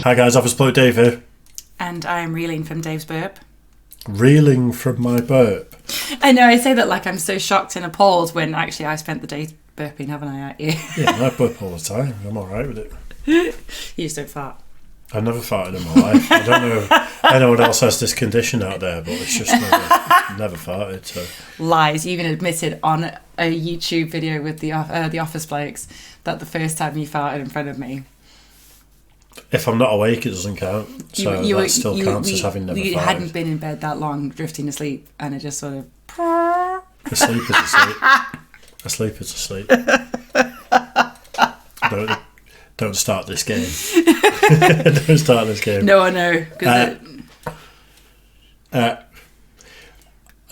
Hi guys, Office Blokes here. And I'm reeling from Dave's burp. Reeling from my burp? I know, I say that like I'm so shocked and appalled when actually I spent the day burping, haven't I, at you? Yeah, I burp all the time. I'm alright with it. You just don't fart. I've never farted in my life. I don't know if anyone else has this condition out there, but it's just never farted. So. Lies. You even admitted on a YouTube video with the Office Blokes that the first time you farted in front of me. If I'm not awake, it doesn't count. So that still counts as having never farted. You hadn't been in bed that long, drifting asleep, and it just sort of... Asleep is asleep. Asleep is asleep. Don't start this game. Don't start this game. No, I know.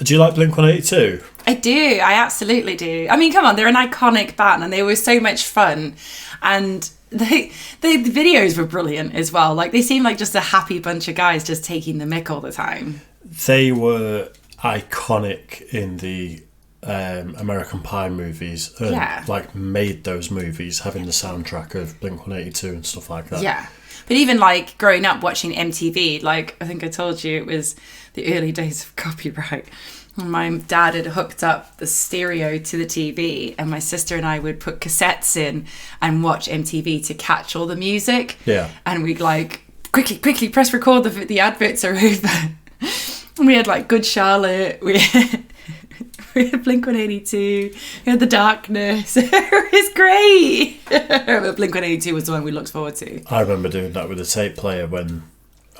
Do you like Blink-182? I do. I absolutely do. I mean, come on, they're an iconic band, and they were so much fun, and the videos were brilliant as well. Like, they seemed like just a happy bunch of guys just taking the mick all the time. They were iconic in the American Pie movies, and like made those movies, having the soundtrack of Blink-182 and stuff like that. Yeah. But even like growing up watching MTV, like I think I told you, it was the early days of copyright. My dad had hooked up the stereo to the TV, and my sister and I would put cassettes in and watch MTV to catch all the music. Yeah. And we'd like, quickly press record, the adverts are over. And we had like Good Charlotte, we had Blink-182, we had The Darkness. It was great. Blink-182 was the one we looked forward to. I remember doing that with a tape player when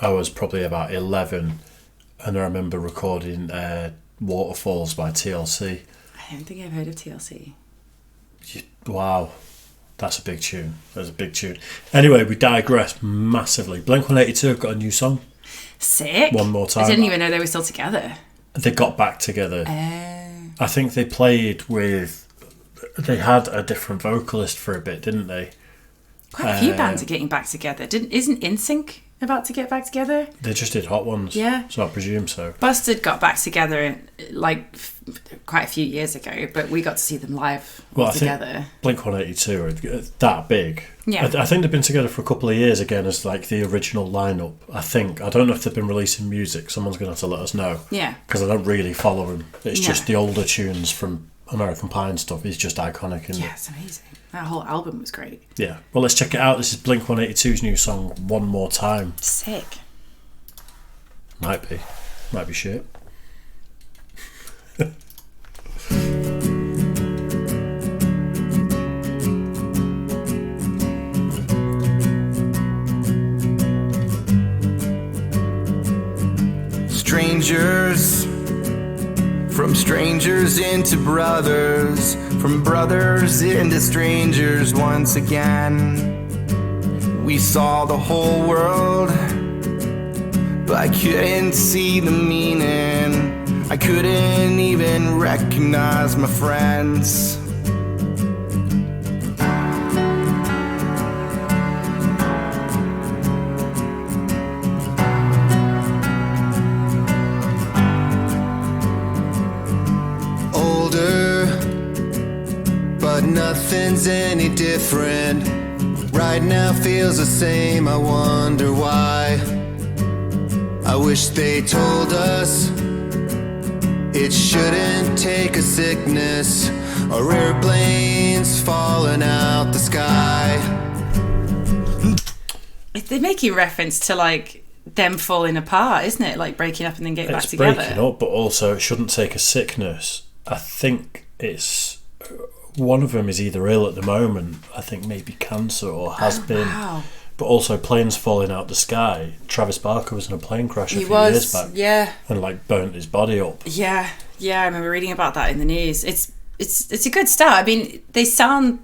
I was probably about 11, and I remember recording Waterfalls by TLC. I don't think I've heard of TLC. Wow, that's a big tune. That's a big tune. Anyway, we digress massively. Blink-182 have got a new song. Sick. One More Time. I didn't even know they were still together. They got back together. I think they played with... They had a different vocalist for a bit, didn't they? Quite a few bands are getting back together. Isn't NSYNC about to get back together? They just did Hot Ones. Yeah. So I presume so. Busted got back together like quite a few years ago, but we got to see them live together. I think Blink-182 are that big. Yeah. I think they've been together for a couple of years again as like the original lineup. I don't know if they've been releasing music. Someone's going to have to let us know. Yeah. Because I don't really follow them. It's just the older tunes from American Pie and stuff is just iconic. Yeah, it's amazing. That whole album was great. Yeah. Well, let's check it out. This is Blink-182's new song, One More Time. Sick. Might be shit. Strangers, from strangers into brothers, from brothers into strangers once again. We saw the whole world, but I couldn't see the meaning. I couldn't even recognize my friends. But nothing's any different. Right now feels the same, I wonder why. I wish they told us it shouldn't take a sickness or airplanes falling out the sky. They're making reference to like them falling apart, isn't it? Like breaking up and then getting back together. It's breaking up, but also it shouldn't take a sickness. I think it's... One of them is either ill at the moment, I think maybe cancer, or has been. Wow. But also planes falling out the sky. Travis Barker was in a plane crash a few years back. Yeah. And like burnt his body up. Yeah, I remember reading about that in the news. It's a good start. I mean, they sound...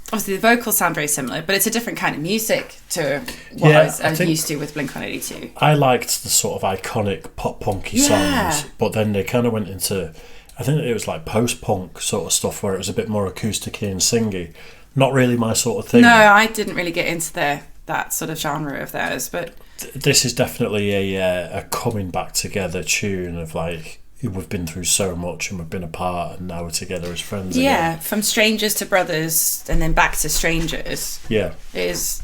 Obviously, the vocals sound very similar, but it's a different kind of music to what I was used to with Blink-182. I liked the sort of iconic pop-punky songs, but then they kind of went into... I think it was like post-punk sort of stuff where it was a bit more acoustic-y and singy. Not really my sort of thing. No, I didn't really get into that sort of genre of theirs, but... This is definitely a coming back together tune of like, we've been through so much and we've been apart and now we're together as friends again. From strangers to brothers and then back to strangers. Yeah. Is,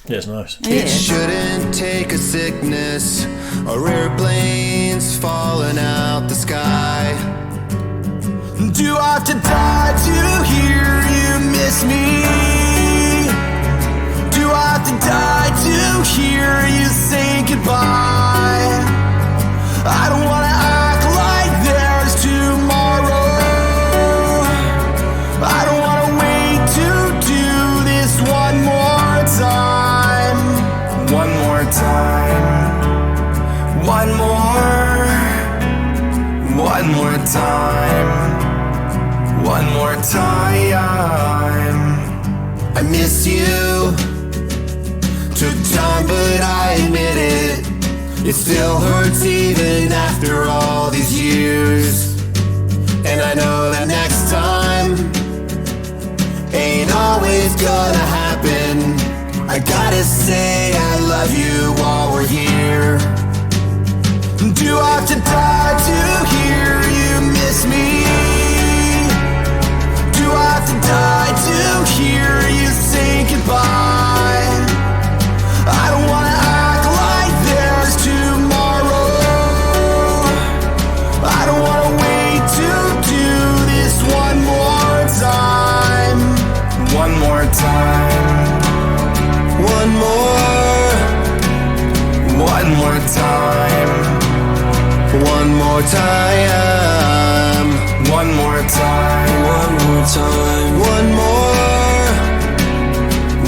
Yeah, it's nice. It shouldn't take a sickness or airplanes falling out the sky. Do I have to die to hear you miss me? Do I have to die to hear you say goodbye? I don't wanna act like there's tomorrow. I don't wanna wait to do this one more time. One more time. One more. One more time. One more time. I miss you. Took time, but I admit it. It still hurts even after all these years. And I know that next time ain't always gonna happen. I gotta say I love you while we're here. Do I have to die to hear you miss me? Do I have to die to hear you say goodbye? I don't wanna act like there's tomorrow. I don't wanna wait to do this one more time. One more time. One more. One more time. One more time. One more time. One more time. One more.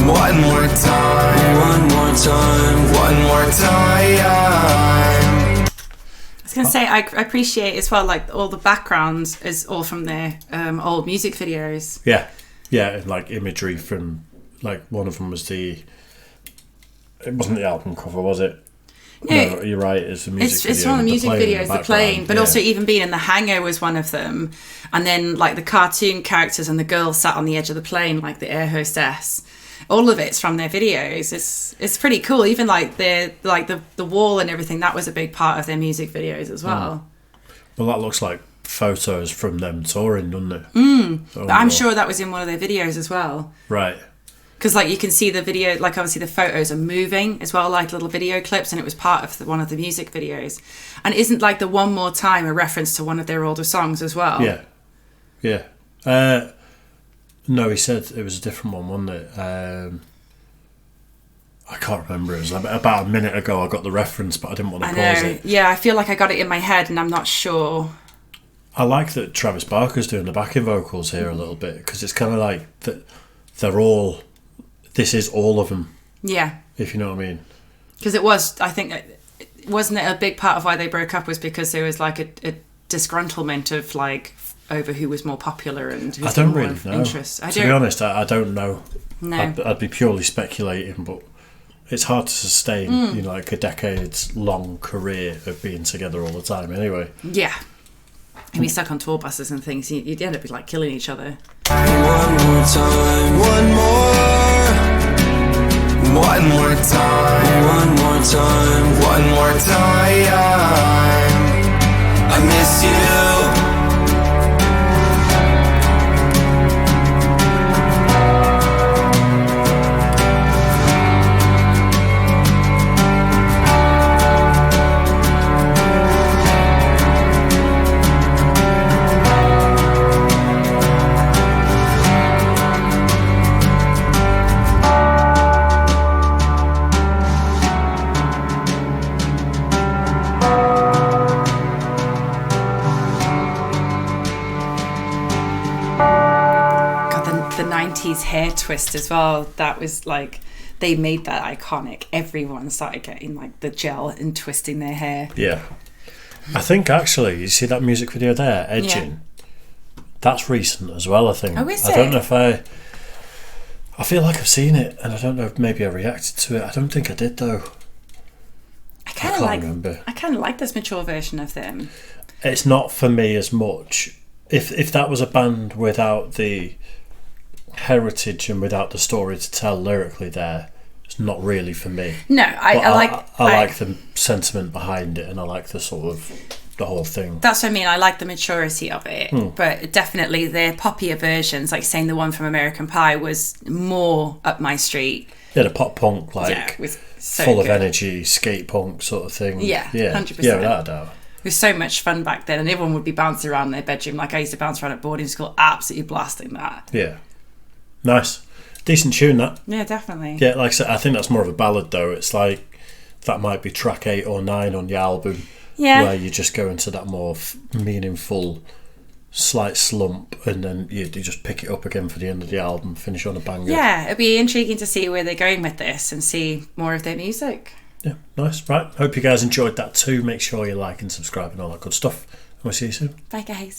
One more time. One more time. One more time. I was going to say, I appreciate as well, like, all the backgrounds is all from their old music videos. Yeah. Yeah, like imagery from, like, one of them was it wasn't the album cover, was it? No, you're right, it's a music video. It's one of the music videos, the plane, but also even being in The Hangar was one of them. And then, like, the cartoon characters and the girl sat on the edge of the plane, like the air hostess. All of it's from their videos. It's pretty cool. Even like the wall and everything, that was a big part of their music videos as well. Well, that looks like photos from them touring, doesn't it? But I'm sure that was in one of their videos as well. Right. Because like you can see the video, like obviously the photos are moving as well, like little video clips, and it was part of one of the music videos. And isn't like the One More Time a reference to one of their older songs as well? Yeah. Yeah. No, he said it was a different one, wasn't it? I can't remember. It was about a minute ago I got the reference, but I didn't want to pause it. Yeah, I feel like I got it in my head and I'm not sure. I like that Travis Barker's doing the backing vocals here a little bit, because it's kind of like that they're all... This is all of them. Yeah. If you know what I mean. Because it was, I think, wasn't it a big part of why they broke up was because there was like a disgruntlement of like over who was more popular and who's I don't more really know. interest. To be honest, I don't know. No. I'd be purely speculating, but it's hard to sustain, you know, like a decades-long career of being together all the time anyway. Yeah. You'd be stuck on tour buses and things. You'd end up like killing each other. One more time. One more. One more time. One more time. One more time. I miss you. The 90s hair twist as well, that was like, they made that iconic. Everyone started getting like the gel and twisting their hair. Yeah. I think actually, you see that music video there, Edging? Yeah. That's recent as well, I think. Oh, is I don't know if I feel like I've seen it, and I don't know if maybe I reacted to it. I don't think I did though. I can't remember. I kind of like this mature version of them. It's not for me as much. If that was a band without the heritage and without the story to tell lyrically there, it's not really for me. No, I like the sentiment behind it, and I like the sort of the whole thing. That's what I mean. I like the maturity of it, but definitely their poppier versions, like saying the one from American Pie, was more up my street. Yeah, the pop punk, like, it was so full good. of energy, skate punk sort of thing. Yeah, yeah, 100%. Yeah, without a doubt. It was so much fun back then, and everyone would be bouncing around in their bedroom. Like I used to bounce around at boarding school, absolutely blasting that. Yeah. Nice. Decent tune, that. Yeah, definitely. Yeah, like I said, I think that's more of a ballad, though. It's like, that might be track 8 or 9 on the album. Yeah. Where you just go into that more meaningful, slight slump, and then you just pick it up again for the end of the album, finish on a banger. Yeah, it'd be intriguing to see where they're going with this and see more of their music. Yeah, nice. Right, hope you guys enjoyed that too. Make sure you like and subscribe and all that good stuff. And we'll see you soon. Bye, guys.